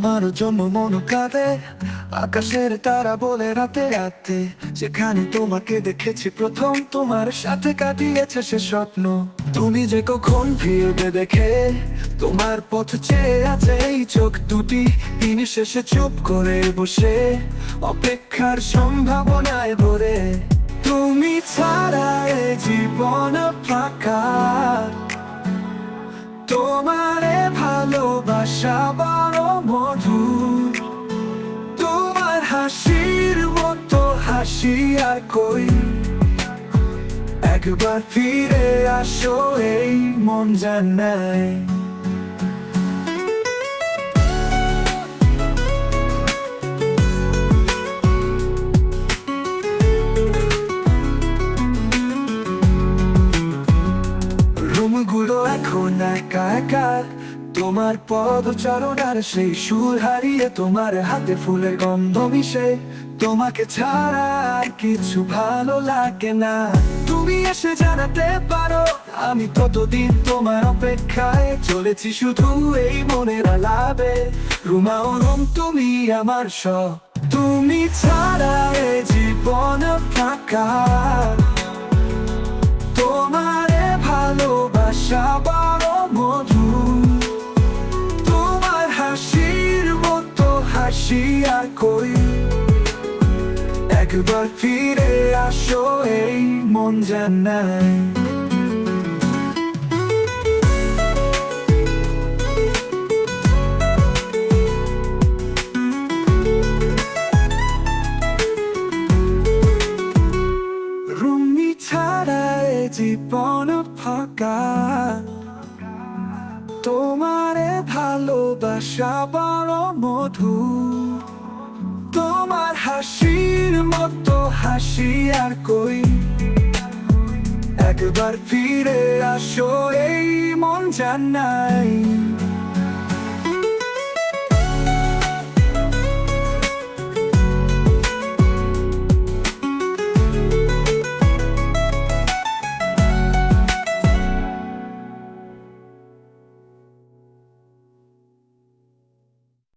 তোমার জন্য মন কাঁদে, আকাশের তারা বলে রাতে রাতে, যেখানে তোমাকে দেখেছি প্রথম, তোমার সাথে কাটিয়েছে সে স্বপ্ন। তুমি যে কখন ফিরবে দেখে, তোমার পথ চেয়ে আছে এই চোখ দুটি, দিন শেষে চুপ করে বসে অপেক্ষার সম্ভাবনায় ভরে। তুমি ছাড়া এ জীবন ফাঁকা, তোমারে ভালোবাসা বড় মধুর। তোমার হাসির মতো হাসি আর কই, একবার ফিরে আসো এই মন জানায়। রুমগুলো এখন একা একা, তোমার পদচারণ আর সেই সুর হারিয়ে, তোমার হাতে ফুলের গন্ধ মিশে, তোমাকে ছাড়া আর কিছু ভালো লাগে না। তুমি এসে জানাতে পারো আমি ততদিন তোমার অপেক্ষায় চলেছি শুধু এই মনের আলাপে। রুমাও রুম তুমি আমার সব, তুমি ছাড়া এ জীবন ফাঁকা, তোমারে ভালোবাসা বড় মধুর। তোমার হাসির মতো হাসি আর কই, একবার ফিরে আসো এই মন জানায়। রুমি ছাড়া এ জীবন ফাঁকা, তোমারে ভালোবাসা বড় মধুর। তোমার হাসির মতো হাসি আর কই, একবার ফিরে আসো এই মন জানায়।